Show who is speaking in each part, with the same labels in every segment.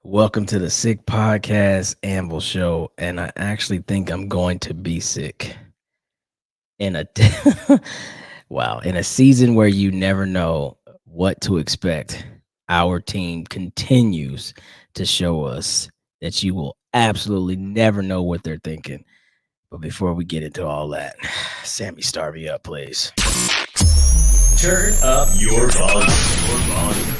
Speaker 1: Welcome to the Sick Podcast Amble Show, and I actually think I'm going to be sick in a in a season where you never know what to expect. Our team continues to show us that you will absolutely never know what they're thinking. But before we get into all that, Sammy, start me up, please.
Speaker 2: Turn up your volume.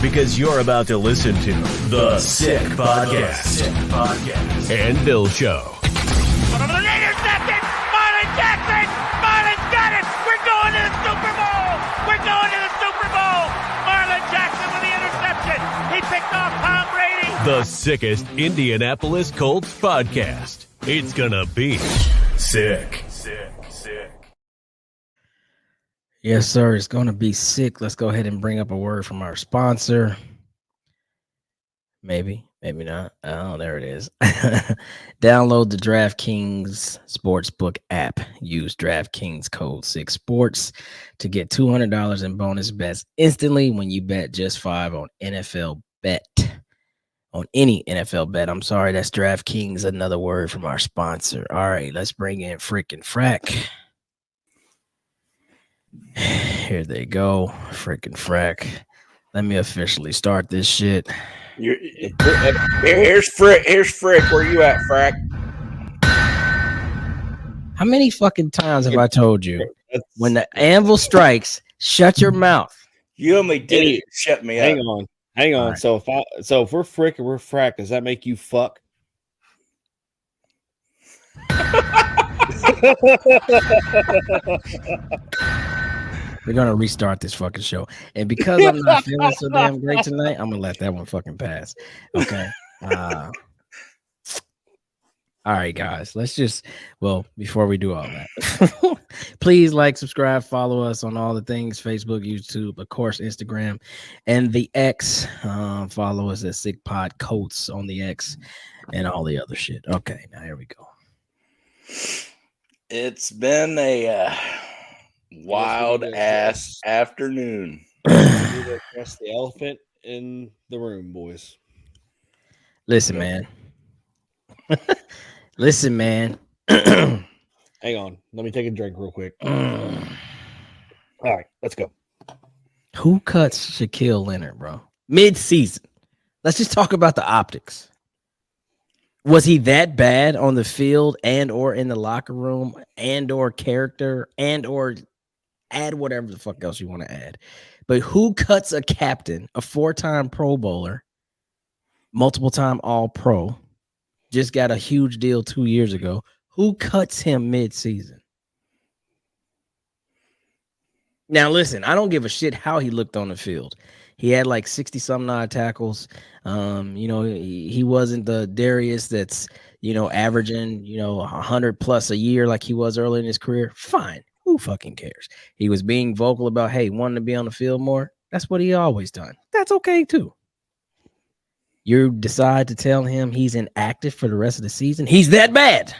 Speaker 2: Because you're about to listen to The Sick Podcast. And Bill Show.
Speaker 3: Intercepted! Marlon Jackson! Marlon's got it! We're going to the Super Bowl! We're going to the Super Bowl! Marlon Jackson with the interception! He picked off Tom Brady!
Speaker 2: The sickest Indianapolis Colts podcast. It's gonna be sick.
Speaker 1: Yes, sir. It's going to be sick. Let's go ahead and bring up a word from our sponsor. Maybe not. Oh, there it is. Download the DraftKings Sportsbook app. Use DraftKings code 6sports to get $200 in bonus bets instantly when you bet just $5 on NFL bet. On any NFL bet. I'm sorry, that's DraftKings. Another word from our sponsor. All right, let's bring in Frickin' Frack. Here they go. Frickin' Frack. Let me officially start this shit.
Speaker 4: Here's Frick. Where you at, Frack?
Speaker 1: How many fucking times have I told you when the anvil strikes, shut your mouth?
Speaker 4: You only did it. Shut me up.
Speaker 5: Hang on.
Speaker 1: Right.
Speaker 5: So if we're Frick and we're Frack, does that make you fuck?
Speaker 1: We're gonna restart this fucking show, and because I'm not feeling so damn great tonight, I'm gonna let that one fucking pass. Okay. All right, guys. Before we do all that, please like, subscribe, follow us on all the things: Facebook, YouTube, of course, Instagram, and the X. Follow us at Sick Pod Colts on the X, and all the other shit. Okay, now here we go.
Speaker 4: It's been a wild ass afternoon.
Speaker 5: That's the elephant in the room, boys.
Speaker 1: Listen, man. Listen, man.
Speaker 5: Hang on. Let me take a drink real quick. All right, let's go.
Speaker 1: Who cuts Shaquille Leonard, bro? Mid-season. Let's just talk about the optics. Was he that bad on the field and or in the locker room and or character and or add whatever the fuck else you want to add? But who cuts a captain, a 4-time Pro Bowler, multiple-time All-Pro, just got a huge deal 2 years ago? Who cuts him mid-season? Now, listen, I don't give a shit how he looked on the field. He had like 60-something odd tackles. He wasn't the Darius that's, averaging, 100 plus a year like he was early in his career. Fine. Who fucking cares? He was being vocal about, hey, wanting to be on the field more. That's what he always done. That's okay, too. You decide to tell him he's inactive for the rest of the season. He's that bad.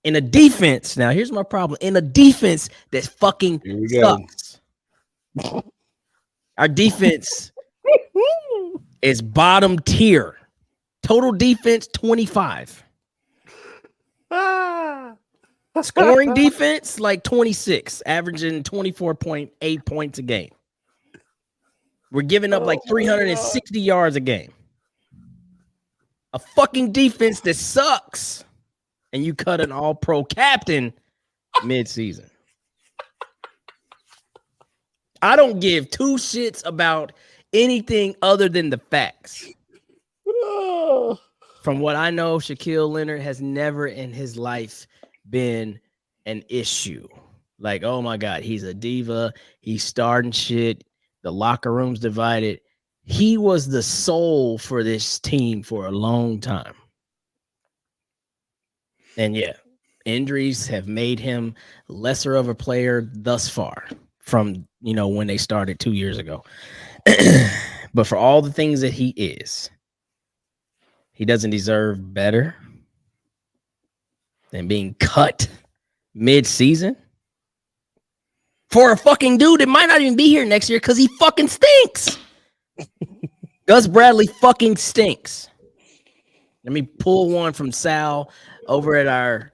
Speaker 1: In a defense, now here's my problem. In a defense that fucking sucks. Our defense is bottom tier. Total defense, 25. Scoring defense, like 26, averaging 24.8 points a game. We're giving up like 360 yards a game. A fucking defense that sucks. And you cut an all-pro captain mid-season. I don't give two shits about anything other than the facts. From what I know, Shaquille Leonard has never in his life been an issue. Like, oh my God, he's a diva. He's starting shit. The locker room's divided. He was the soul for this team for a long time. And yeah, injuries have made him lesser of a player thus far from, when they started 2 years ago. But for all the things that he is, he doesn't deserve better than being cut mid-season for a fucking dude that might not even be here next year because he fucking stinks. Gus Bradley fucking stinks. Let me pull one from Sal over at our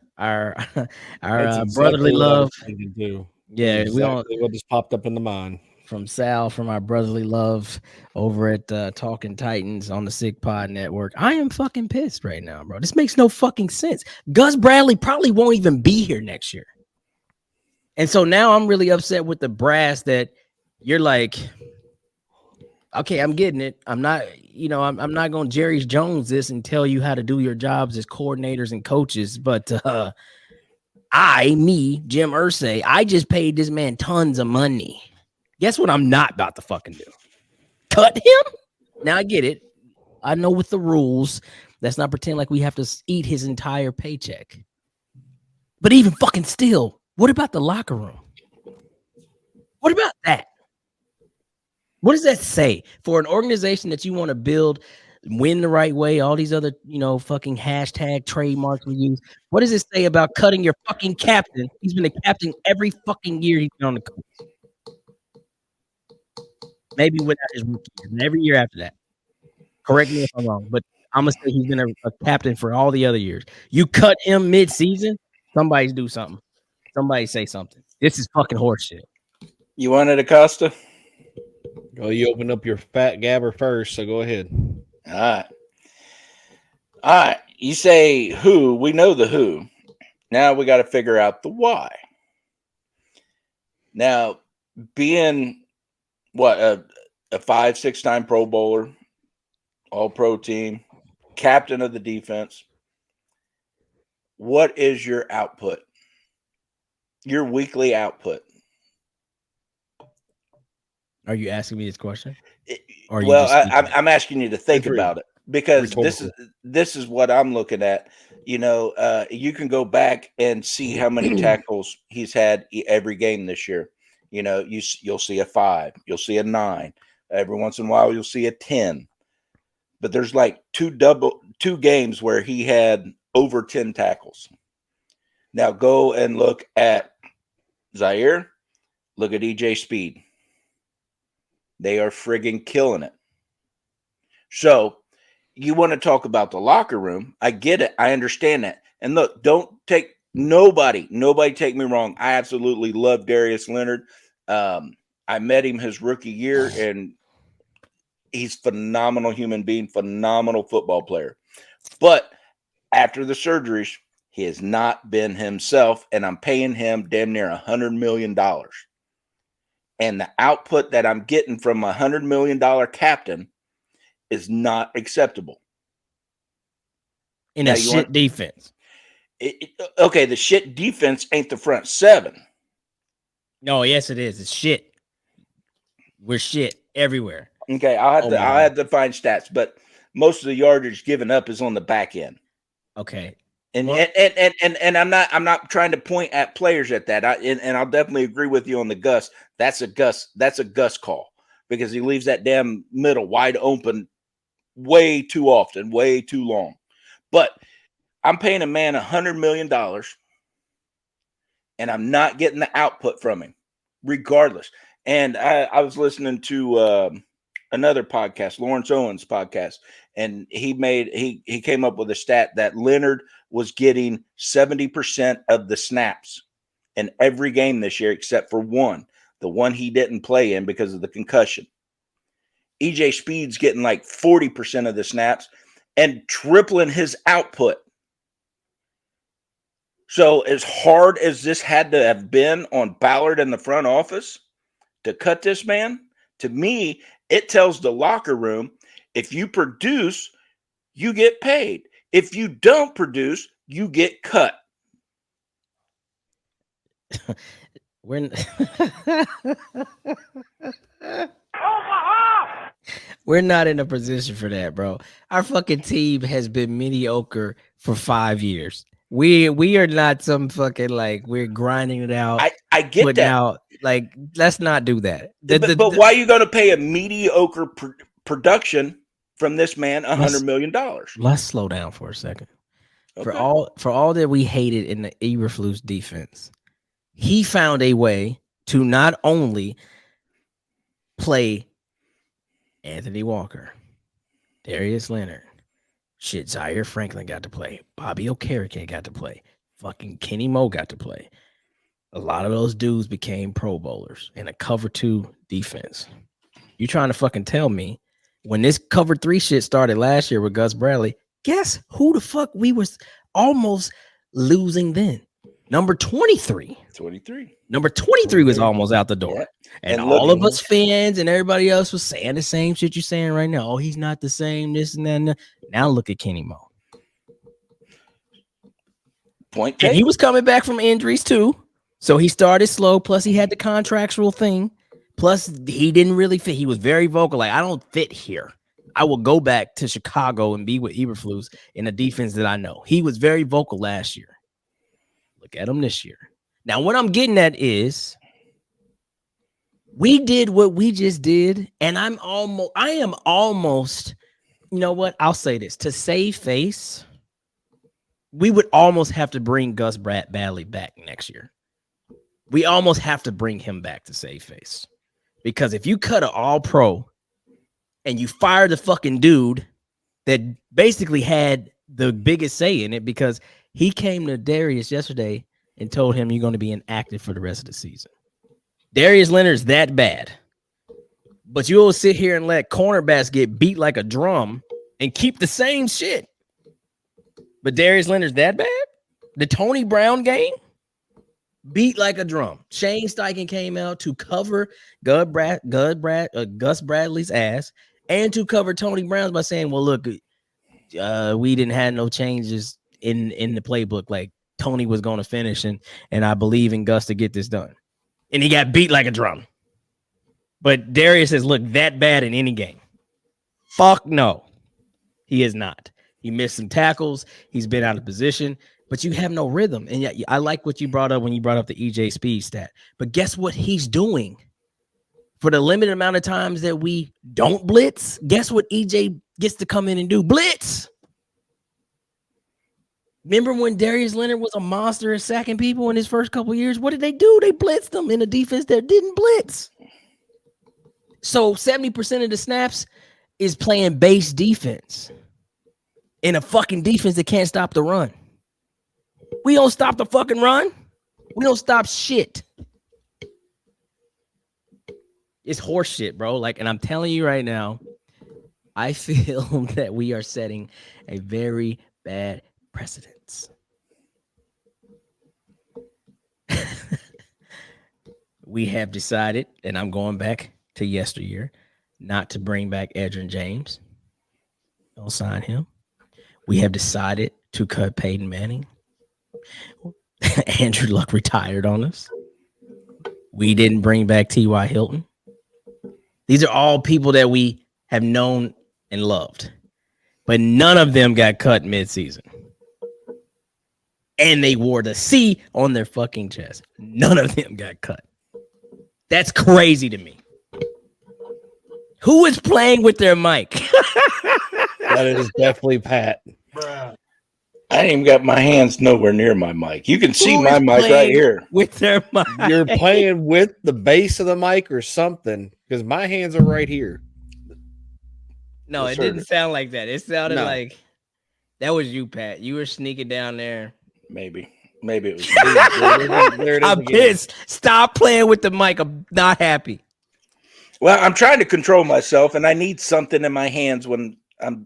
Speaker 5: That's
Speaker 1: brotherly
Speaker 5: exactly what I was
Speaker 1: love.
Speaker 5: thinking too.
Speaker 1: Yeah,
Speaker 5: That's
Speaker 1: we don't
Speaker 5: exactly what just popped up in the mind.
Speaker 1: from Sal from our brotherly love over at Talking Titans on the Sick Pod Network. I am fucking pissed right now, bro. This makes no fucking sense. Gus Bradley probably won't even be here next year. And so now I'm really upset with the brass that you're like, okay, I'm getting it. I'm not, I'm not going to Jerry Jones this and tell you how to do your jobs as coordinators and coaches. But Jim Irsay, I just paid this man tons of money. Guess what I'm not about to fucking do? Cut him? Now I get it. I know with the rules, let's not pretend like we have to eat his entire paycheck. But even fucking still, what about the locker room? What about that? What does that say for an organization that you want to build, win the right way, all these other, fucking hashtag trademarks we use? What does it say about cutting your fucking captain? He's been a captain every fucking year he's been on the Colts. Maybe without his rookie year, and every year after that. Correct me if I'm wrong, but I'm going to say he's been a captain for all the other years. You cut him mid-season, somebody do something. Somebody say something. This is fucking horseshit.
Speaker 4: You wanted Acosta?
Speaker 5: Well, you opened up your fat gabber first, so go ahead.
Speaker 4: All right. You say who? We know the who. Now we got to figure out the why. Now, being a 5-6-time Pro Bowler, All-Pro team, captain of the defense, what is your output? Your weekly output?
Speaker 1: Are you asking me this question?
Speaker 4: I'm asking you to think about it because
Speaker 5: Rhetorical.
Speaker 4: this is what I'm looking at. You can go back and see how many tackles he's had every game this year. You'll see a 5, you'll see a 9. Every once in a while, you'll see a 10. But there's like two games where he had over 10 tackles. Now go and look at Zaire. Look at EJ Speed. They are friggin' killing it. So you want to talk about the locker room. I get it. I understand that. And look, don't take nobody take me wrong. I absolutely love Darius Leonard. I met him his rookie year, and he's phenomenal human being, phenomenal football player. But after the surgeries, he has not been himself, and I'm paying him damn near $100 million. And the output that I'm getting from a $100 million captain is not acceptable.
Speaker 1: In a shit defense.
Speaker 4: Okay, the shit defense ain't the front 7.
Speaker 1: No, yes, it is. It's shit. We're shit everywhere.
Speaker 4: Okay, I'll have to find stats, but most of the yardage given up is on the back end.
Speaker 1: Okay.
Speaker 4: And I'm not trying to point at players at that. And I'll definitely agree with you on the Gus. That's a Gus call because he leaves that damn middle wide open way too often, way too long. But I'm paying a man $100 million, and I'm not getting the output from him, regardless. And I was listening to another podcast, Lawrence Owens' podcast, and he came up with a stat that Leonard was getting 70% of the snaps in every game this year except for one, the one he didn't play in because of the concussion. EJ Speed's getting like 40% of the snaps and tripling his output. So as hard as this had to have been on Ballard in the front office to cut this man, to me, it tells the locker room, if you produce, you get paid. If you don't produce, you get cut.
Speaker 1: We're not in a position for that, bro. Our fucking team has been mediocre for 5 years. We are not some fucking like we're grinding it out.
Speaker 4: I get that.
Speaker 1: Out, like, let's not do that.
Speaker 4: But why are you going to pay a mediocre production from this man $100 million?
Speaker 1: Let's slow down for a second.
Speaker 4: Okay.
Speaker 1: For all that we hated in the Eberflus defense, he found a way to not only play Anthony Walker, Darius Leonard. Shit, Zaire Franklin got to play. Bobby Okereke got to play. Fucking Kenny Moe got to play. A lot of those dudes became Pro Bowlers in a cover 2 defense. You trying to fucking tell me when this cover 3 shit started last year with Gus Bradley, guess who the fuck we was almost losing then? Number 23.
Speaker 4: 23.
Speaker 1: Number 23 was almost out the door.
Speaker 4: Yeah.
Speaker 1: And
Speaker 4: And
Speaker 1: all
Speaker 4: look-
Speaker 1: of us fans and everybody else was saying the same shit you're saying right now. Oh, he's not the same, this and that. And that. Now look at Kenny Moe.
Speaker 4: Point
Speaker 1: And
Speaker 4: taken.
Speaker 1: he was coming back from injuries too. So he started slow. Plus, he had the contractual thing. Plus, he didn't really fit. He was very vocal. Like, I don't fit here. I will go back to Chicago and be with Eberflus in a defense that I know. He was very vocal last year. Look at him this year. Now, what I'm getting at is we did what we just did, and I am almost, you know what? I'll say this. To save face, we would almost have to bring Gus Bradley back next year. We almost have to bring him back to save face. Because if you cut an all-pro and you fire the fucking dude that basically had the biggest say in it, because he came to Darius yesterday and told him you're going to be inactive for the rest of the season. Darius Leonard's that bad. But you'll sit here and let cornerbacks get beat like a drum and keep the same shit. But Darius Leonard's that bad? The Tony Brown game? Beat like a drum. Shane Steichen came out to cover Gus Bradley's ass and to cover Tony Brown's by saying, well, look, we didn't have no changes in the playbook. Like, Tony was going to finish, and I believe in Gus to get this done. And he got beat like a drum. But Darius has looked that bad in any game. Fuck no. He is not. He missed some tackles. He's been out of position. But you have no rhythm. And yet, I like what you brought up when you brought up the EJ Speed stat. But guess what he's doing? For the limited amount of times that we don't blitz, guess what EJ gets to come in and do? Blitz. Remember when Darius Leonard was a monster at sacking people in his first couple of years? What did they do? They blitzed them in a defense that didn't blitz. So 70% of the snaps is playing base defense in a fucking defense that can't stop the run. We don't stop the fucking run. We don't stop shit. It's horse shit, bro. Like, and I'm telling you right now, I feel that we are setting a very bad precedent. We have decided, and I'm going back to yesteryear, not to bring back Edgerrin James. Don't sign him. We have decided to cut Peyton Manning. Andrew Luck retired on us. We didn't bring back T.Y. Hilton. These are all people that we have known and loved. But none of them got cut midseason. And they wore the C on their fucking chest. None of them got cut. That's crazy to me. Who is playing with their mic?
Speaker 5: That is definitely Pat.
Speaker 4: I ain't even got my hands nowhere near my mic. You can see
Speaker 1: Who
Speaker 4: my
Speaker 1: is
Speaker 4: mic right
Speaker 1: playing
Speaker 4: here.
Speaker 1: with their mic.
Speaker 5: You're playing with the base of the mic or something, because my hands are right here.
Speaker 1: No,
Speaker 4: Yes,
Speaker 1: it didn't
Speaker 4: sir.
Speaker 1: sound like that. It sounded
Speaker 5: No.
Speaker 1: like that was you, Pat. You were sneaking down there.
Speaker 4: Maybe it was.
Speaker 5: There it is
Speaker 1: I'm
Speaker 5: again.
Speaker 1: pissed. Stop playing with the mic. I'm not happy.
Speaker 4: Well, I'm trying to control myself, and I need something in my hands when I'm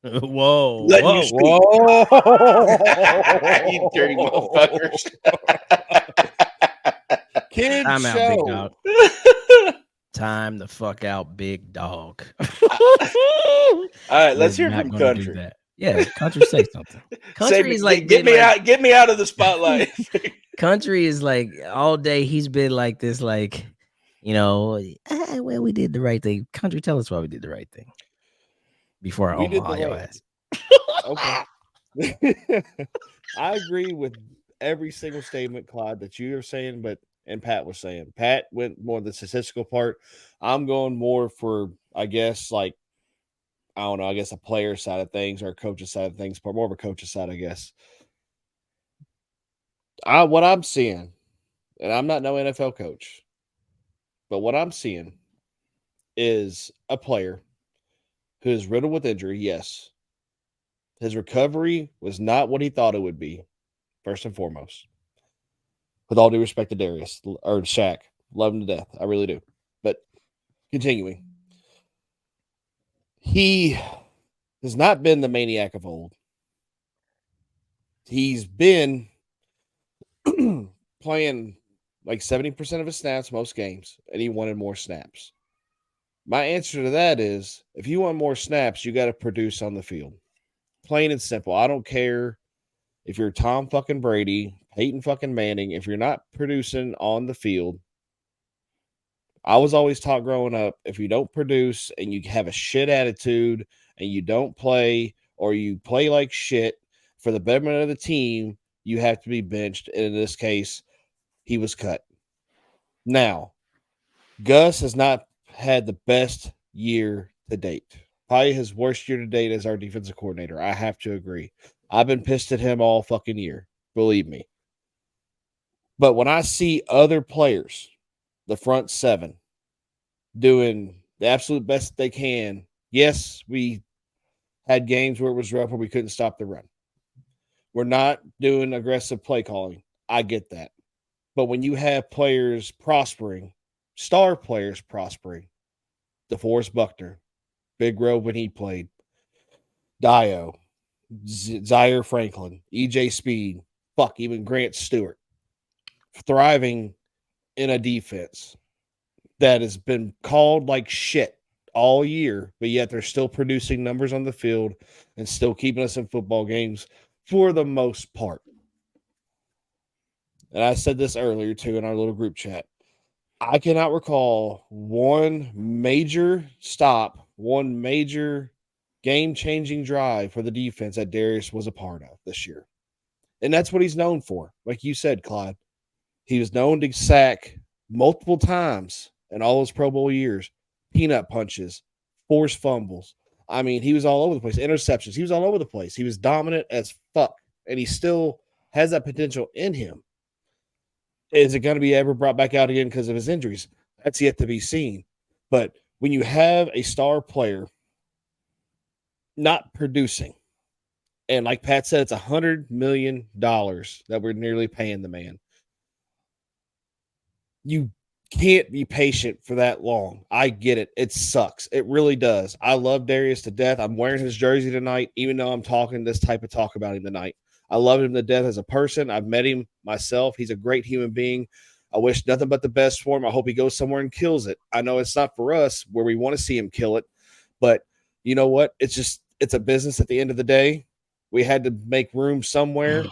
Speaker 1: Whoa.
Speaker 4: letting you speak.
Speaker 5: Whoa.
Speaker 4: You dirty motherfuckers.
Speaker 5: Kid
Speaker 1: Time out, big
Speaker 5: show.
Speaker 1: dog. Time the fuck out, big dog.
Speaker 4: All right, let's
Speaker 1: We're
Speaker 4: hear
Speaker 1: not
Speaker 4: from
Speaker 1: gonna do
Speaker 4: country.
Speaker 1: that. Yeah, country say something. Country
Speaker 4: Save me-
Speaker 1: is like
Speaker 4: get
Speaker 1: been
Speaker 4: me
Speaker 1: like-
Speaker 4: out. Get me out of the spotlight.
Speaker 1: Country is like all day. He's been like this, like, you know, well, we did the right thing. Country, tell us why we did the right thing before I
Speaker 5: We did
Speaker 1: Omaha
Speaker 5: the
Speaker 1: your
Speaker 5: right-
Speaker 1: ass.
Speaker 5: Okay. I agree with every single statement, Clyde, that you are saying, and Pat was saying. Pat went more the statistical part. I'm going more for, I guess, like, I don't know, I guess a player side of things or a coach's side of things, more of a coach's side, I guess. What I'm seeing, and I'm not no NFL coach, but what I'm seeing is a player who is riddled with injury, yes. His recovery was not what he thought it would be, first and foremost. With all due respect to Darius or Shaq, love him to death. I really do. But continuing, he has not been the maniac of old. He's been playing like 70% of his snaps most games, and he wanted more snaps. My answer to that is if you want more snaps, you got to produce on the field. Plain and simple. I don't care if you're Tom fucking Brady, Peyton fucking Manning, if you're not producing on the field. I was always taught growing up, if you don't produce and you have a shit attitude and you don't play or you play like shit for the betterment of the team, you have to be benched. And in this case, he was cut. Now, Gus has not had the best year to date. Probably his worst year to date as our defensive coordinator. I have to agree. I've been pissed at him all fucking year. Believe me. But when I see other players, the front seven, doing the absolute best they can, yes, we had games where it was rough where we couldn't stop the run. We're not doing aggressive play calling. I get that. But when you have players prospering, star players prospering, DeForest Buckner, Big Rowe when he played, Dio, Zaire Franklin, EJ Speed, even Grant Stewart, thriving in a defense that has been called like shit all year, but yet they're still producing numbers on the field and still keeping us in football games for the most part. And I said this earlier too in our little group chat. I cannot recall one major stop, one major game-changing drive for the defense that Darius was a part of this year. And that's what he's known for. Like you said, Clyde, he was known to sack multiple times in all his Pro Bowl years, peanut punches, forced fumbles. I mean, he was all over the place. Interceptions. He was all over the place. He was dominant as fuck. And he still has that potential in him. Is it going to be ever brought back out again because of his injuries? That's yet to be seen. But when you have a star player not producing, and like Pat said, it's $100 million that we're nearly paying the man. You can't be patient for that long. I get it. It sucks. It really does. I love Darius to death. I'm wearing his jersey tonight, even though I'm talking this type of talk about him tonight. I love him to death as a person. I've met him myself. He's a great human being. I wish nothing but the best for him. I hope he goes somewhere and kills it. I know it's not for us where we want to see him kill it, but you know what? It's a business at the end of the day. We had to make room somewhere.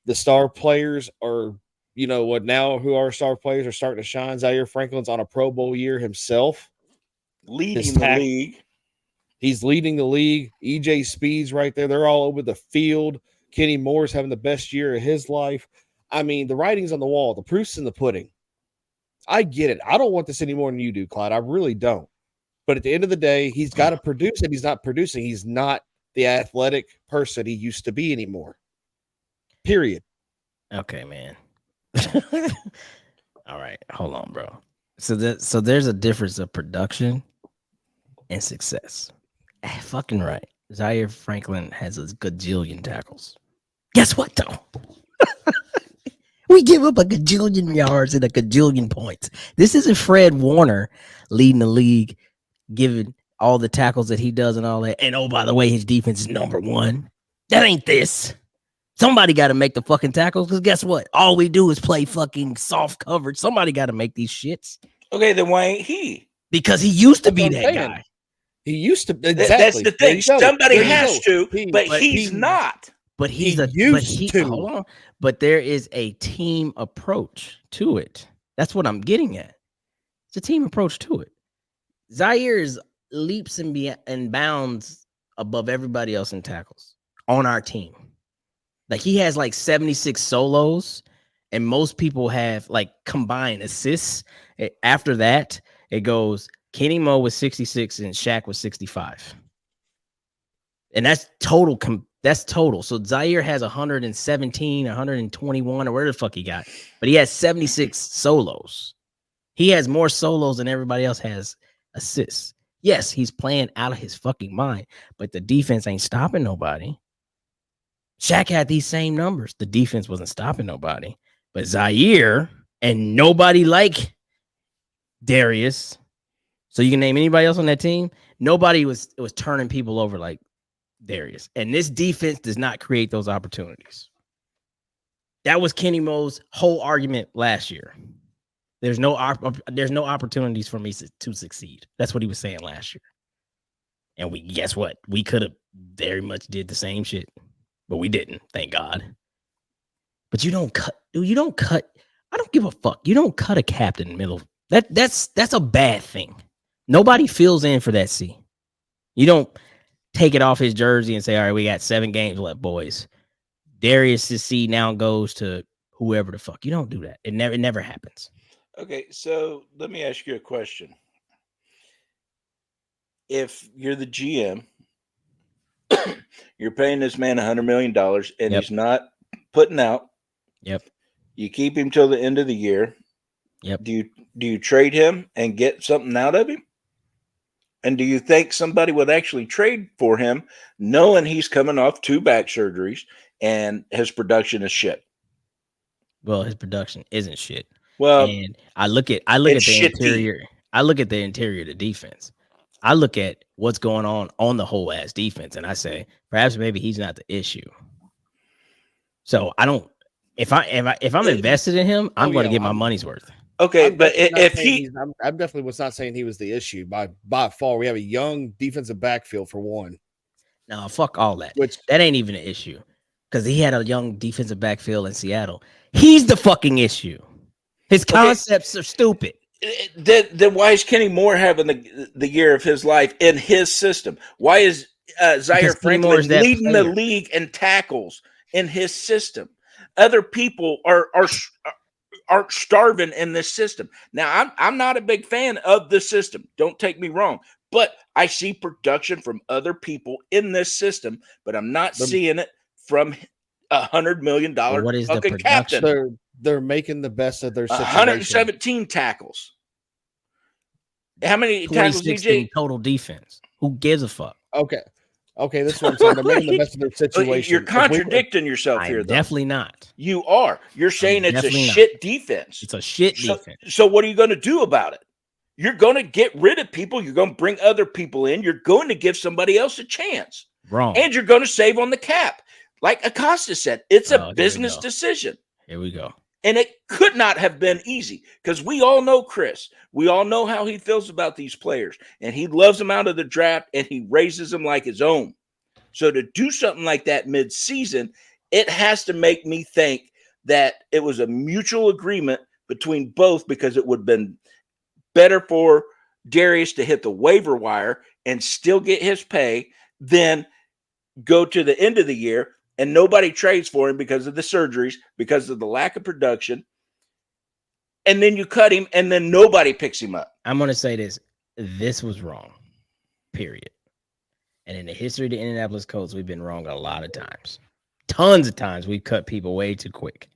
Speaker 5: The star players are, you know what, now who our star players are starting to shine. Zaire Franklin's on a Pro Bowl year himself.
Speaker 4: Leading the league.
Speaker 5: He's leading the league. EJ Speed's right there. They're all over the field. Kenny Moore's having the best year of his life. I mean, the writing's on the wall. The proof's in the pudding. I get it. I don't want this any more than you do, Clyde. I really don't. But at the end of the day, he's got to produce, and he's not producing. He's not the athletic person he used to be anymore. Period.
Speaker 1: Okay, man. All right, hold on, bro. So there's a difference of production and success. Fucking right. Zaire Franklin has a gajillion tackles. Guess what, though? We give up a gajillion yards and a gajillion points. This isn't Fred Warner leading the league, giving all the tackles that he does and all that. And oh, by the way, his defense is number one. That ain't this. Somebody got to make the fucking tackles, because guess what? All we do is play fucking soft coverage. Somebody got to make these shits.
Speaker 4: Okay, then why ain't he?
Speaker 1: Because he used to be that guy.
Speaker 5: He used to. Exactly.
Speaker 4: That's the thing. Somebody has to, but he's not.
Speaker 1: But he's hold on. But there is a team approach to it. That's what I'm getting at. It's a team approach to it. Zaire is leaps and bounds above everybody else in tackles on our team. Like, he has like 76 solos, and most people have like combined assists. After that, it goes Kenny Moore with 66 and Shaq with 65. And that's total. That's total. So Zaire has 117, 121, or whatever the fuck he got. But he has 76 solos. He has more solos than everybody else has assists. Yes, he's playing out of his fucking mind, but the defense ain't stopping nobody. Shaq had these same numbers. The defense wasn't stopping nobody. But Zaire and nobody like Darius. So you can name anybody else on that team. Nobody was turning people over like Darius. And this defense does not create those opportunities. That was Kenny Moe's whole argument last year. There's no opportunities for me to succeed. That's what he was saying last year. And we guess what? We could have very much did the same shit, but we didn't, thank God. But you don't cut, dude. You don't cut. I don't give a fuck. You don't cut a captain in the middle. That's a bad thing. Nobody fills in for that C. You don't take it off his jersey and say, all right, we got 7 games left, boys. Darius' C now goes to whoever the fuck. You don't do that. It never happens.
Speaker 4: Okay, so let me ask you a question. If you're the GM, you're paying this man $100 million and
Speaker 1: Yep.
Speaker 4: he's not putting out.
Speaker 1: Yep.
Speaker 4: You keep him till the end of the year.
Speaker 1: Yep.
Speaker 4: Do you trade him and get something out of him? And do you think somebody would actually trade for him, knowing he's coming off 2 back surgeries and his production is shit?
Speaker 1: Well, his production isn't shit.
Speaker 4: Well,
Speaker 1: and I look at the interior. I look at the interior of the defense. I look at what's going on the whole ass defense, and I say perhaps maybe he's not the issue. So I don't. If I'm invested in him, I'm going to get my money's worth.
Speaker 4: Okay,
Speaker 5: I'm
Speaker 4: but
Speaker 5: definitely not
Speaker 4: if
Speaker 5: saying
Speaker 4: he,
Speaker 5: he's- I'm definitely was not saying he was the issue by far. We have a young defensive backfield for one.
Speaker 1: No, fuck all that.
Speaker 5: Which
Speaker 1: That ain't even an issue because he had a young defensive backfield in Seattle. He's the fucking issue. His concepts are stupid.
Speaker 4: then why is Kenny Moore having the year of his life in his system? Why is Zaire Franklin leading the league in tackles in his system? Other people are starving in this system. Now, I'm not a big fan of the system. Don't take me wrong. But I see production from other people in this system, but I'm not seeing it from $100 million
Speaker 1: What is the
Speaker 4: fucking
Speaker 1: production?
Speaker 4: captain.
Speaker 5: they're making the best of their situation.
Speaker 4: 117 tackles. How many tackles,
Speaker 1: 26
Speaker 4: DJ?
Speaker 1: in total defense. Who gives a fuck?
Speaker 5: Okay, that's what I'm saying. They're making the best of their situation.
Speaker 4: You're contradicting yourself here, though.
Speaker 1: Definitely not.
Speaker 4: You are. You're saying it's a
Speaker 1: definitely not.
Speaker 4: shit defense.
Speaker 1: It's a shit defense.
Speaker 4: So what are you going to do about it? You're going to get rid of people. You're going to bring other people in. You're going to give somebody else a chance.
Speaker 1: Wrong.
Speaker 4: And you're going to save on the cap. Like Acosta said, it's a
Speaker 1: here we
Speaker 4: business
Speaker 1: go.
Speaker 4: decision.
Speaker 1: Here we go.
Speaker 4: And it could not have been easy because we all know Chris. We all know how he feels about these players. And he loves them out of the draft and he raises them like his own. So to do something like that mid-season, it has to make me think that it was a mutual agreement between both because it would have been better for Darius to hit the waiver wire and still get his pay than go to the end of the year and nobody trades for him because of the surgeries, because of the lack of production. And then you cut him and then nobody picks him up.
Speaker 1: I'm going to say this. This was wrong, period. And in the history of the Indianapolis Colts, we've been wrong a lot of times. Tons of times we've cut people way too quick.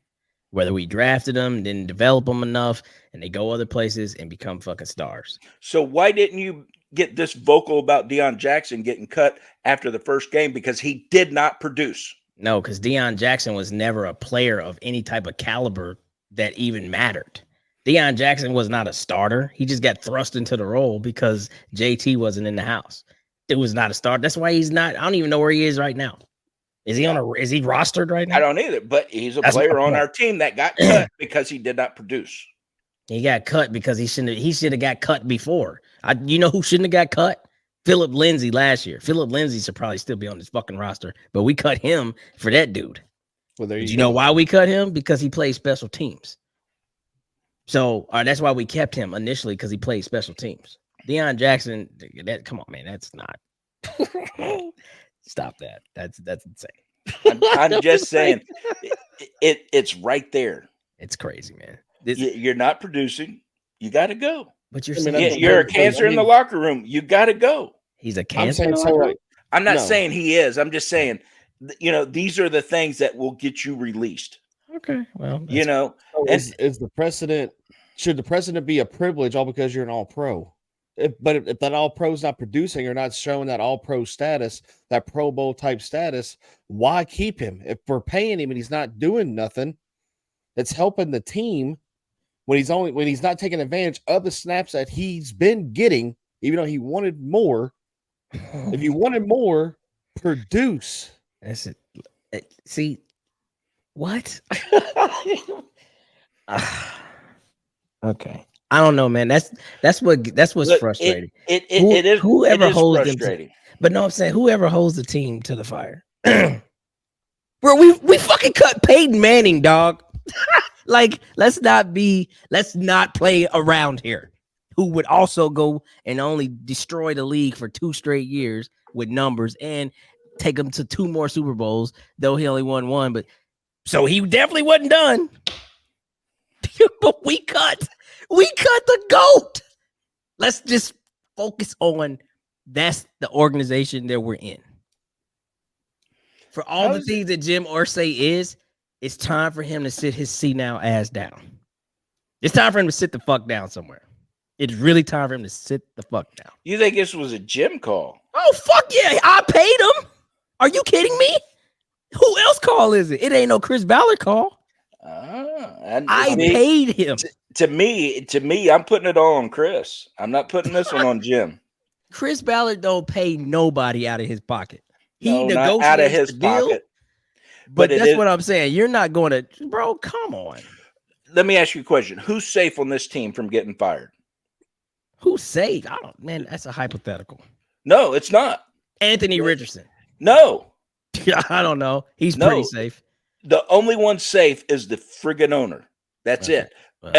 Speaker 1: Whether we drafted them, didn't develop them enough, and they go other places and become fucking stars.
Speaker 4: So why didn't you get this vocal about Deion Jackson getting cut after the first game? Because he did not produce.
Speaker 1: No, because Deion Jackson was never a player of any type of caliber that even mattered. Deion Jackson was not a starter. He just got thrust into the role because JT wasn't in the house. It was not a starter. That's why he's not. I don't even know where he is right now. Is he is he rostered right now?
Speaker 4: I don't either, but he's a player on our team that got cut because he did not produce.
Speaker 1: He got cut because he should have got cut before. You know who shouldn't have got cut? Philip Lindsay last year. Philip Lindsay should probably still be on this fucking roster, but we cut him for that dude.
Speaker 5: Well, there
Speaker 1: you know why we cut him? Because he played special teams. So that's why we kept him initially, because he played special teams. Deion Jackson, come on, man, that's not. Stop that. That's insane.
Speaker 4: I'm just saying, it's right there.
Speaker 1: It's crazy, man.
Speaker 4: You're not producing. You got to go.
Speaker 1: But
Speaker 4: you're a cancer in the locker room. You got to go.
Speaker 1: He's a cancer.
Speaker 4: I'm not saying he is. I'm just saying, these are the things that will get you released.
Speaker 1: Okay. Well,
Speaker 5: is the precedent? Should the precedent be a privilege all because you're an all-pro? If that all pro's not producing or not showing that all pro status, that Pro Bowl type status, why keep him? If we're paying him and he's not doing nothing, that's helping the team when he's not taking advantage of the snaps that he's been getting, even though he wanted more. If you wanted more, produce.
Speaker 1: That's it. See what? Okay. I don't know, man. That's what's
Speaker 4: Look,
Speaker 1: frustrating.
Speaker 4: It is
Speaker 1: Whoever
Speaker 4: it is
Speaker 1: holds
Speaker 4: frustrating.
Speaker 1: but no, I'm saying whoever holds the team to the fire. Bro, we fucking cut Peyton Manning, dog. Like, let's not play around here. Who would also go and only destroy the league for 2 straight years with numbers and take him to 2 more Super Bowls, though he only won 1. But so he definitely wasn't done. But we cut the GOAT. Let's just focus on that's the organization that we're in. For all the things that Jim Irsay is, it's time for him to sit his senile ass down. It's time for him to sit the fuck down somewhere. It's really time for him to sit the fuck down.
Speaker 4: You think this was a Jim call?
Speaker 1: Oh, fuck yeah. I paid him. Are you kidding me? Who else call is it? It ain't no Chris Ballard call. I paid him.
Speaker 4: To me, I'm putting it all on Chris. I'm not putting this one on Jim.
Speaker 1: Chris Ballard don't pay nobody out of his pocket. He
Speaker 4: not
Speaker 1: negotiates
Speaker 4: out of his
Speaker 1: the deal,
Speaker 4: pocket.
Speaker 1: but that's what I'm saying. You're not going to, bro, come on.
Speaker 4: Let me ask you a question. Who's safe on this team from getting fired?
Speaker 1: Who's safe? Man, that's a hypothetical.
Speaker 4: No, it's not.
Speaker 1: Anthony Richardson.
Speaker 4: No.
Speaker 1: I don't know. He's pretty safe.
Speaker 4: The only one safe is the friggin' owner. That's it. Well,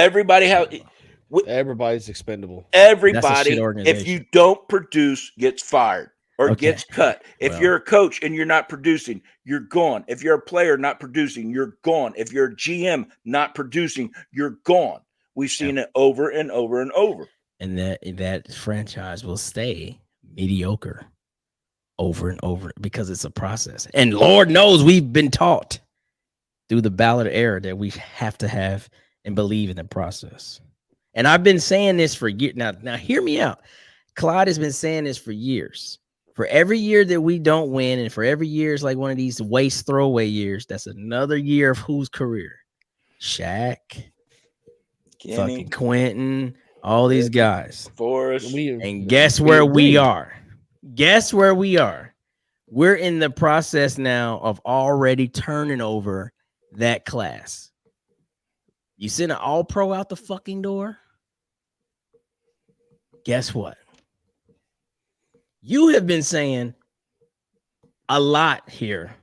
Speaker 5: everybody's expendable.
Speaker 4: Everybody, if you don't produce, gets fired or gets cut. If you're a coach and you're not producing, you're gone. If you're a player not producing, you're gone. If you're a GM not producing, you're gone. We've seen it over and over and over.
Speaker 1: And that franchise will stay mediocre over and over because it's a process. And Lord knows we've been taught through the Ballard era that we have to have and believe in the process. And I've been saying this for years. Now hear me out. Clyde has been saying this for years. For every year that we don't win, and for every year it's like one of these waste throwaway years, that's another year of whose career? Shaq,
Speaker 4: Kenny,
Speaker 1: fucking Quentin, all these guys.
Speaker 4: Forrest.
Speaker 1: And guess where we are? Guess where we are? We're in the process now of already turning over that class. You send an all-pro out the fucking door? Guess what? You have been saying a lot here.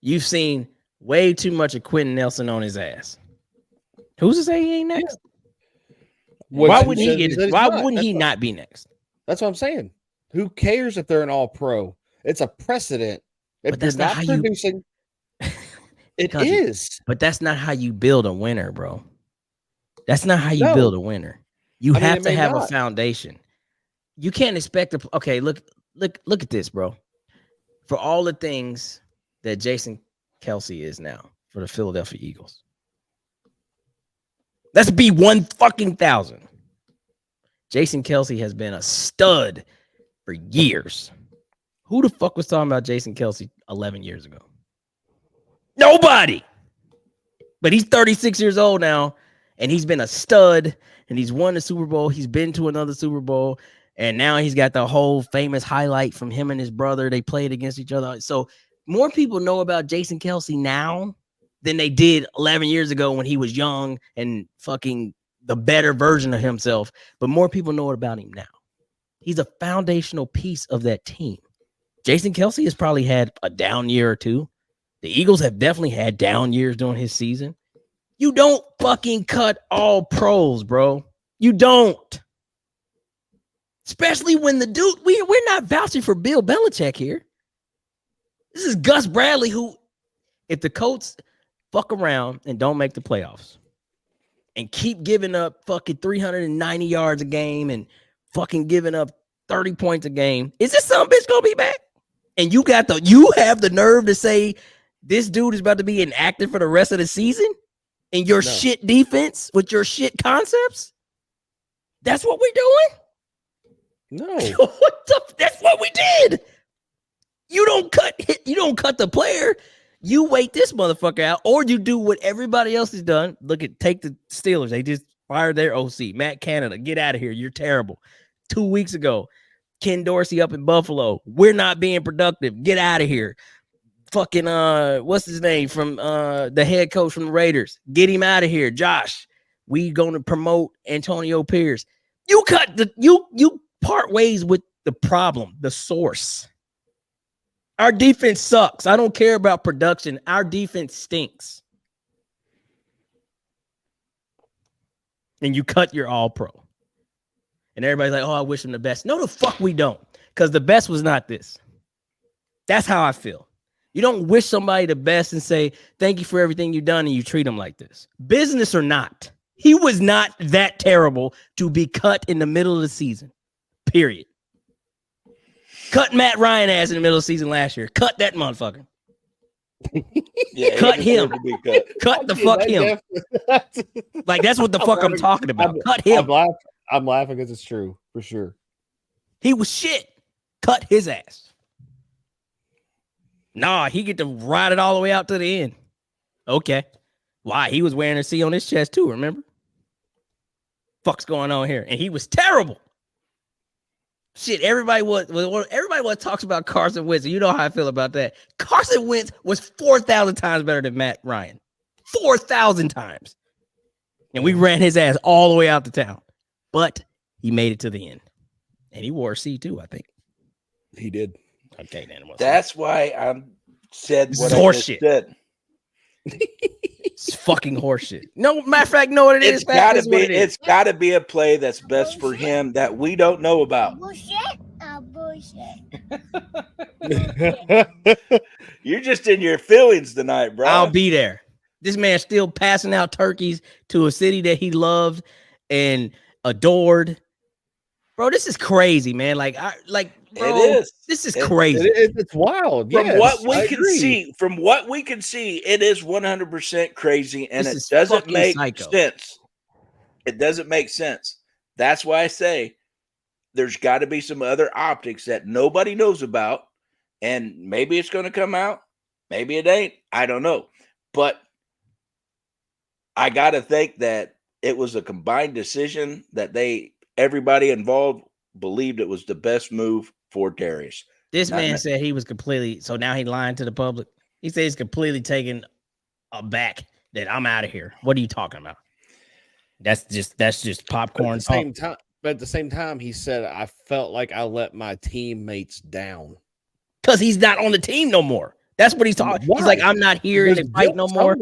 Speaker 1: You've seen way too much of Quentin Nelson on his ass. Who's to say he ain't next? Why wouldn't he get it? Why wouldn't he not be next?
Speaker 5: That's what I'm saying. Who cares if they're an all-pro? It's a precedent. If
Speaker 1: that's not how
Speaker 5: producing, it is.
Speaker 1: But that's not how you build a winner, bro. That's not how you build a winner. You have to have a foundation. You can't expect to. Okay, look at this, bro. For all the things that Jason Kelce is now for the Philadelphia Eagles, let's be 1,000. Jason Kelce has been a stud for years. Who the fuck was talking about Jason Kelce 11 years ago? Nobody. But he's 36 years old now, and he's been a stud, and he's won the Super Bowl. He's been to another Super Bowl, and now he's got the whole famous highlight from him and his brother. They played against each other. So more people know about Jason Kelce now than they did 11 years ago when he was young and fucking the better version of himself. But more people know about him now. He's a foundational piece of that team. Jason Kelce has probably had a down year or two. The Eagles have definitely had down years during his season. You don't fucking cut all pros, bro. You don't. Especially when the dude, we're not vouching for Bill Belichick here. This is Gus Bradley, who, if the Colts fuck around and don't make the playoffs and keep giving up fucking 390 yards a game and fucking giving up 30 points a game, is this some bitch gonna be back? And you have the nerve to say this dude is about to be inactive for the rest of the season in your shit defense with your shit concepts? That's what we're doing?
Speaker 5: No.
Speaker 1: That's what we did. You don't cut the player. You wait this motherfucker out, or you do what everybody else has done. Take the Steelers. They just fired their OC, Matt Canada. Get out of here. You're terrible. 2 weeks ago, Ken Dorsey up in Buffalo. We're not being productive. Get out of here. Fucking what's his name from the head coach from the Raiders? Get him out of here, Josh. We gonna promote Antonio Pierce. You part ways with the problem, the source. Our defense sucks. I don't care about production. Our defense stinks. And you cut your all-pro. And everybody's like, oh, I wish him the best. No, the fuck we don't. Because the best was not this. That's how I feel. You don't wish somebody the best and say, thank you for everything you've done, and you treat them like this. Business or not, he was not that terrible to be cut in the middle of the season. Period. Cut Matt Ryan ass in the middle of the season last year. Cut that motherfucker.
Speaker 4: Yeah,
Speaker 1: cut him.
Speaker 4: Cut.
Speaker 1: Cut the fuck him. Like, that's what the fuck I'm talking about. Cut him.
Speaker 5: I'm laughing because it's true, for sure.
Speaker 1: He was shit. Cut his ass. Nah, he get to ride it all the way out to the end. Okay. Why? He was wearing a C on his chest too, remember? Fuck's going on here? And he was terrible. Shit, everybody talks about Carson Wentz. You know how I feel about that. Carson Wentz was 4,000 times better than Matt Ryan. 4,000 times. And we ran his ass all the way out to town. But he made it to the end. And he wore a C too, I think.
Speaker 5: He did.
Speaker 1: Okay, then.
Speaker 4: That's why I said what I just said.
Speaker 1: It's fucking horseshit. No, matter of fact, know what it is.
Speaker 4: It's gotta be a play that's best for him that we don't know about.
Speaker 6: Bullshit.
Speaker 4: You're just in your feelings tonight, bro.
Speaker 1: I'll be there. This man's still passing out turkeys to a city that he loved and adored. Bro, this is crazy, man. Bro,
Speaker 4: it is.
Speaker 1: This is crazy.
Speaker 5: It's wild.
Speaker 4: From what we can see, it is 100% crazy, and it doesn't make sense. It doesn't make sense. That's why I say there's got to be some other optics that nobody knows about, and maybe it's going to come out. Maybe it ain't. I don't know. But I got to think that it was a combined decision that everybody involved believed it was the best move for Darius.
Speaker 1: This man said he was completely, so now he lying to the public. He said he's completely taken aback that I'm out of here. What are you talking about? That's just popcorn.
Speaker 5: But at the same time, he said, I felt like I let my teammates down.
Speaker 1: Because he's not on the team no more. That's what he's talking. He's like, I'm not here in the fight no more.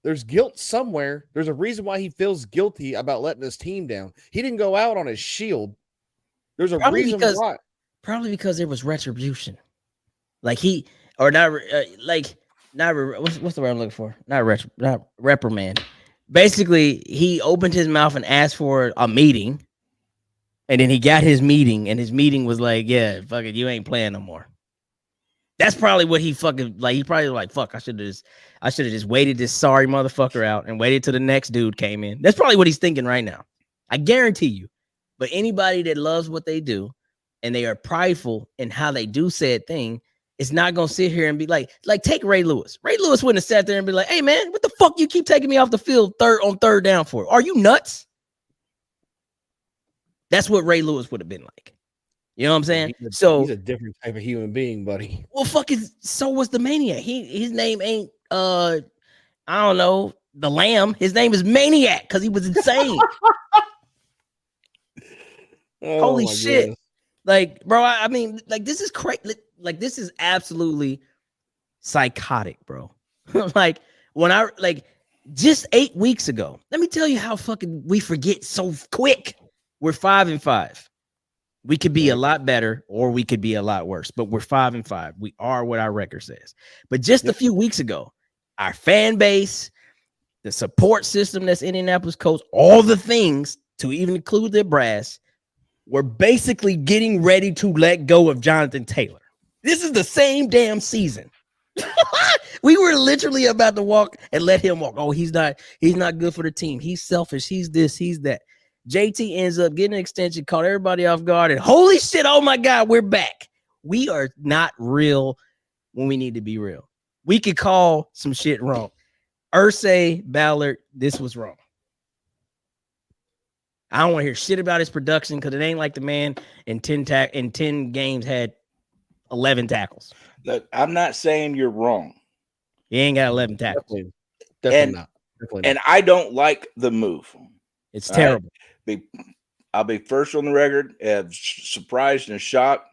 Speaker 5: There's guilt somewhere. There's a reason why he feels guilty about letting his team down. He didn't go out on his shield. There's a reason why.
Speaker 1: Probably because there was retribution. What's the word I'm looking for? Not reprimand. Basically, he opened his mouth and asked for a meeting, and then he got his meeting, and his meeting was like, yeah, fuck it, you ain't playing no more. That's probably what he fucking like. He probably like, fuck, I should have just waited this sorry motherfucker out and waited till the next dude came in. That's probably what he's thinking right now. I guarantee you. But anybody that loves what they do and they are prideful in how they do said thing is not gonna sit here and be like take Ray Lewis. Ray Lewis wouldn't have sat there and be like, hey man, what the fuck you keep taking me off the field third down for? Are you nuts? That's what Ray Lewis would have been like. You know what I'm saying?
Speaker 5: He's a different type of human being, buddy.
Speaker 1: Well, so was the Maniac. His name ain't I don't know, the Lamb. His name is Maniac because he was insane. Holy shit. Goodness. Like, bro, I mean, like, this is crazy. Like, this is absolutely psychotic, bro. Like, just 8 weeks ago, let me tell you how fucking we forget so quick. We're 5-5. We could be a lot better or we could be a lot worse, but we're 5-5. We are what our record says. But just a few weeks ago, our fan base, the support system that's Indianapolis Colts, all the things to even include their brass, we're basically getting ready to let go of Jonathan Taylor. This is the same damn season. We were literally about to walk and let him walk. Oh, he's not good for the team. He's selfish. He's this, he's that. JT ends up getting an extension, caught everybody off guard, and holy shit, oh my God, we're back. We are not real when we need to be real. We could call some shit wrong. Irsay, Ballard, this was wrong. I don't want to hear shit about his production because it ain't like the man in 10 games had 11 tackles.
Speaker 4: Look, I'm not saying you're wrong.
Speaker 1: He ain't got 11 tackles.
Speaker 5: Definitely not. Definitely not.
Speaker 4: And I don't like the move.
Speaker 1: It's terrible.
Speaker 4: I'll be first on the record, surprised and shocked,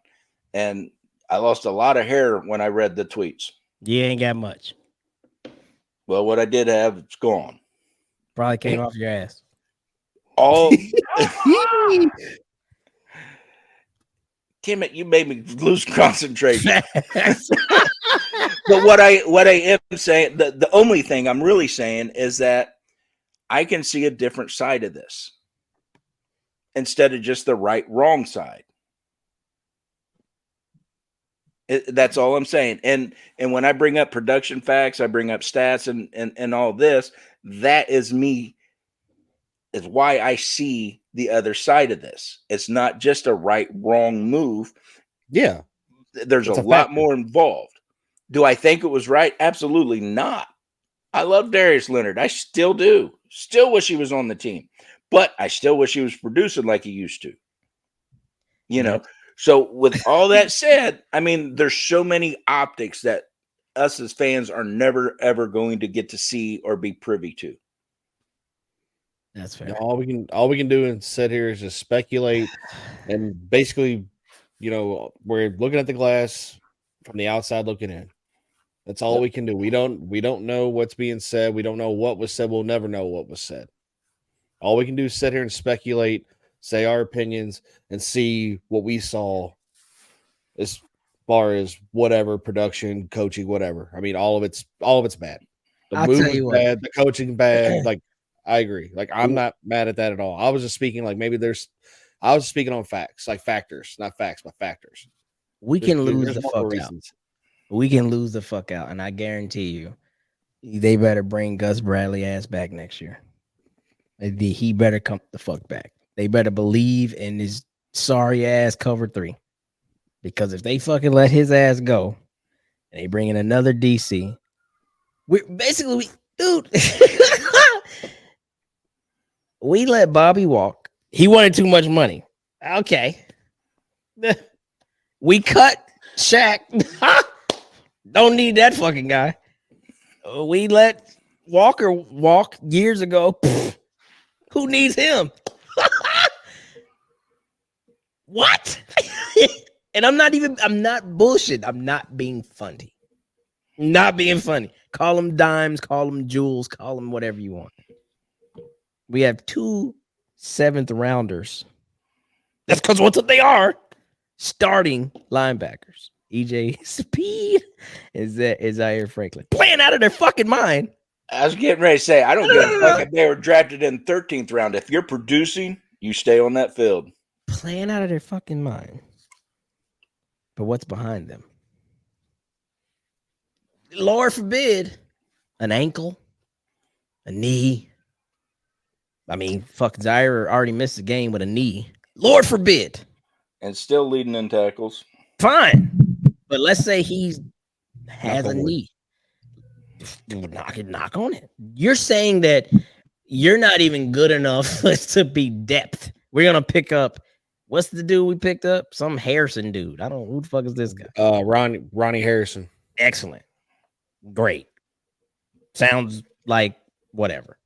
Speaker 4: and I lost a lot of hair when I read the tweets.
Speaker 1: You ain't got much.
Speaker 4: Well, what I did have, it's gone.
Speaker 1: Probably came off your ass.
Speaker 4: All Damn it, you made me lose concentration. But what I am saying, the only thing I'm really saying is that I can see a different side of this instead of just the wrong side. That's all I'm saying. And when I bring up production facts, I bring up stats and all this, that is me, is why I see the other side of this. It's not just a wrong move.
Speaker 5: Yeah.
Speaker 4: There's a lot more involved. Do I think it was right? Absolutely not. I love Darius Leonard. I still do. Still wish he was on the team. But I still wish he was producing like he used to. You know? So with all that said, I mean, there's so many optics that us as fans are never, ever going to get to see or be privy to.
Speaker 5: That's fair. All we can do and sit here is just speculate and basically, you know, we're looking at the glass from the outside looking in. That's all we can do. We don't know what's being said. We don't know what was said. We'll never know what was said. All we can do is sit here and speculate, say our opinions, and see what we saw as far as whatever production, coaching, whatever. I mean, all of it's bad. The move is bad, the coaching bad. Like, I agree. Like, I'm not mad at that at all. I was just speaking like maybe I was speaking on facts, like factors, not facts, but factors.
Speaker 1: We can lose the fuck out. We can lose the fuck out, and I guarantee you, they better bring Gus Bradley ass back next year. He better come the fuck back. They better believe in his sorry ass cover 3, because if they fucking let his ass go, and they bring in another DC, dude. We let Bobby walk. He wanted too much money. Okay. We cut Shaq. Don't need that fucking guy. We let Walker walk years ago. Who needs him? What? And I'm not bullshit. I'm not being funny. Not being funny. Call them dimes, call them jewels, call them whatever you want. We have 2 7th rounders. That's because what they are. Starting linebackers. EJ Speed is Zaire Franklin. Playing out of their fucking mind.
Speaker 4: I was getting ready to say, I don't give a fuck if they were drafted in 13th round. If you're producing, you stay on that field.
Speaker 1: Playing out of their fucking mind. But what's behind them? Lord forbid, an ankle, a knee. I mean, fuck, Zaire already missed a game with a knee. Lord forbid.
Speaker 4: And still leading in tackles.
Speaker 1: Fine. But let's say he has a knee. Knock on it. You're saying that you're not even good enough to be depth. We're going to pick up, what's the dude we picked up? Some Harrison dude. I don't know. Who the fuck is this guy?
Speaker 5: Ronnie Harrison.
Speaker 1: Excellent. Great. Sounds like whatever.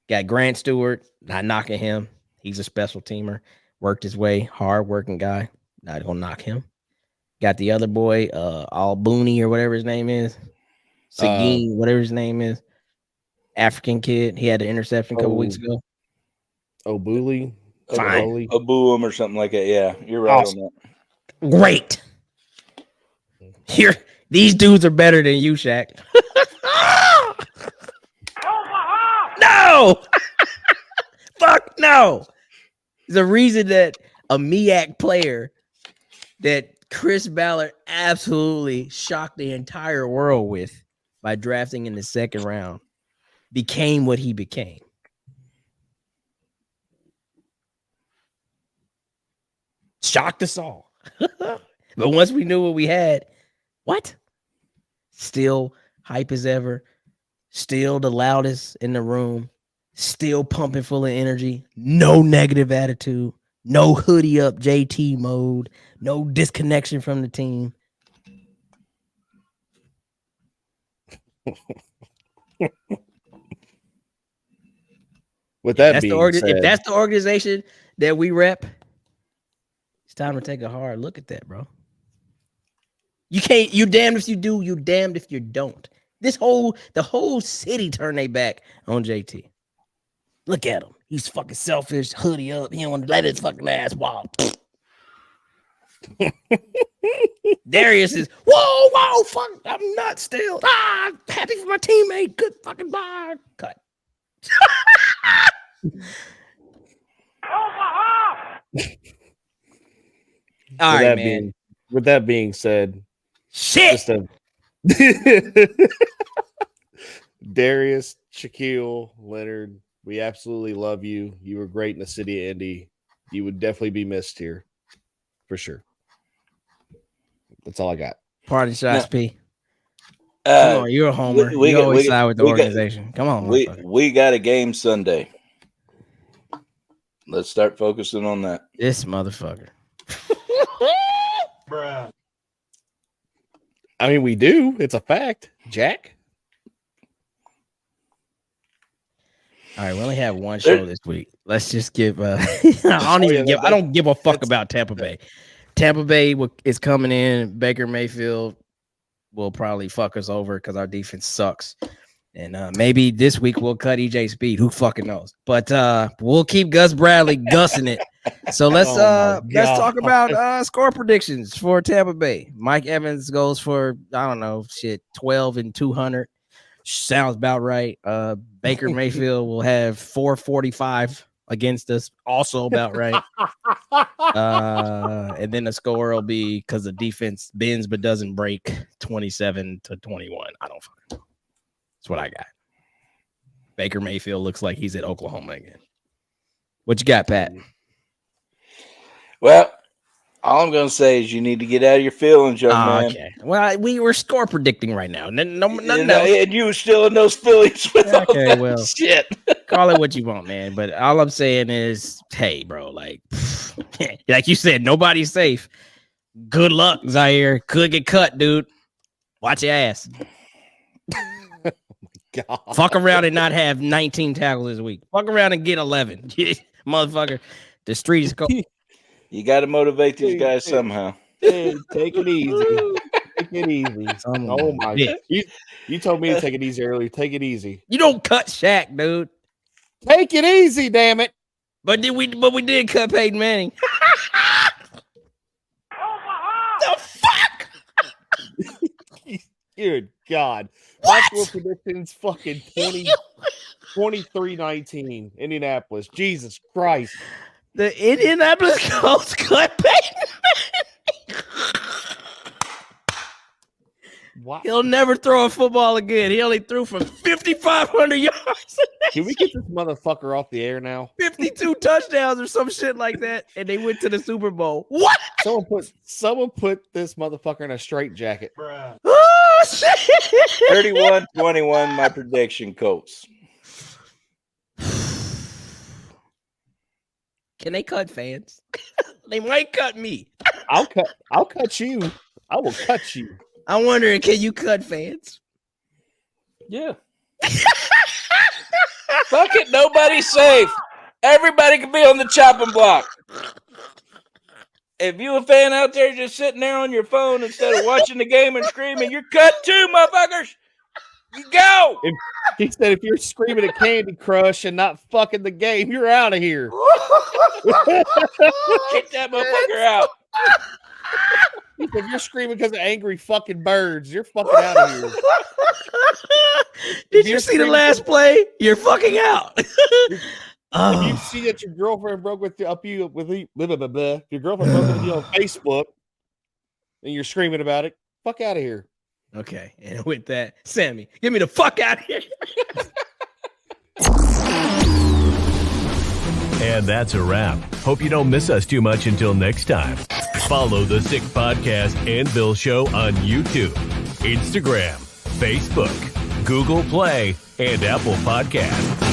Speaker 1: Got Grant Stewart, not knocking him. He's a special teamer. Worked his way, hard-working guy. Not going to knock him. Got the other boy, Al Booney or whatever his name is. Seguin, whatever his name is. African kid. He had an interception a couple weeks ago.
Speaker 5: Obuli.
Speaker 1: Fine.
Speaker 4: Obuum or something like that. Yeah, you're right on that.
Speaker 1: Great. These dudes are better than you, Shaq. No! Fuck no! There's a reason that a MEAC player that Chris Ballard absolutely shocked the entire world with by drafting in the 2nd round became what he became. Shocked us all. But once we knew what we had, what? Still hype as ever. Still the loudest in the room. Still pumping full of energy. No negative attitude. No hoodie up JT mode. No disconnection from the team.
Speaker 5: With that being said,
Speaker 1: if that's the organization that we rep, it's time to take a hard look at that, bro. You can't. You damned if you do. You damned if you don't. The whole city turned their back on JT. Look at him. He's fucking selfish. Hoodie up. He don't want to let his fucking ass walk. Darius is whoa, fuck. I'm not still. Happy for my teammate. Good fucking bar. Cut. All right, man.
Speaker 5: With that being said,
Speaker 1: shit.
Speaker 5: Darius, Shaquille, Leonard, we absolutely love you. You were great in the city of Indy. You would definitely be missed here, for sure. That's all I got.
Speaker 1: Party shots, P. Come on, you're a homer. You always side with the organization. Come on,
Speaker 4: we got a game Sunday. Let's start focusing on that.
Speaker 1: This motherfucker.
Speaker 5: Bruh. I mean, we do. It's a fact, Jack.
Speaker 1: All right, we only have one show this week. Let's just give. I don't give a fuck about Tampa Bay. Tampa Bay is coming in. Baker Mayfield will probably fuck us over because our defense sucks. And maybe this week we'll cut EJ Speed. Who fucking knows? But we'll keep Gus Bradley gussing it. So let's talk about score predictions for Tampa Bay. Mike Evans goes for 12 and 200. Sounds about right. Baker Mayfield will have 445 against us. Also about right. And then the score will be because the defense bends but doesn't break 27-21. I don't fucking know. That's what I got. Baker Mayfield looks like he's at Oklahoma again. What you got, Pat?
Speaker 4: Well, all I'm going to say is you need to get out of your feelings, young man.
Speaker 1: Okay. Well, we were score predicting right now. Nothing else.
Speaker 4: And you were still in those feelings with all that shit.
Speaker 1: Call it what you want, man. But all I'm saying is, hey, bro, like you said, nobody's safe. Good luck, Zaire. Could get cut, dude. Watch your ass.
Speaker 5: God.
Speaker 1: Fuck around and not have 19 tackles this week. Fuck around and get 11. Motherfucker. The street is cold.
Speaker 4: You got to motivate these guys somehow.
Speaker 5: Hey, take it easy. Take it easy. Oh my God. You told me to take it easy earlier. Take it easy.
Speaker 1: You don't cut Shaq, dude.
Speaker 5: Take it easy, damn it.
Speaker 1: But we did cut Peyton Manning. The fuck?
Speaker 5: Good God.
Speaker 1: What?
Speaker 5: Score predictions fucking 23-19 Indianapolis. Jesus Christ.
Speaker 1: The Indianapolis Colts cut Peyton Manning.
Speaker 5: Wow.
Speaker 1: He'll never throw a football again. He only threw for 5,500 yards.
Speaker 5: Can we get this motherfucker off the air now?
Speaker 1: 52 touchdowns or some shit like that, and they went to the Super Bowl. What?
Speaker 5: Someone put this motherfucker in a straitjacket.
Speaker 1: Oh, shit.
Speaker 4: 31-21, my prediction, Colts.
Speaker 1: Can they cut fans? They might cut me.
Speaker 5: I'll cut you. I will cut you.
Speaker 1: I'm wondering, can you cut fans?
Speaker 4: Yeah. Fuck it, nobody's safe. Everybody can be on the chopping block. If you a fan out there just sitting there on your phone instead of watching the game and screaming, you're cut too, motherfuckers. You go.
Speaker 5: He said if you're screaming at Candy Crush and not fucking the game, you're out of here.
Speaker 4: Get that motherfucker out.
Speaker 5: He said if you're screaming because of angry fucking birds, you're fucking out of here.
Speaker 1: Did you see the last play? You're fucking out.
Speaker 5: If you see that your girlfriend broke with you, if your girlfriend broke with you on Facebook and you're screaming about it, fuck out of here.
Speaker 1: Okay, and with that, Sammy, get me the fuck out of here.
Speaker 2: And that's a wrap. Hope you don't miss us too much until next time. Follow the Sick Podcast and Bill Show on YouTube, Instagram, Facebook, Google Play, and Apple Podcasts.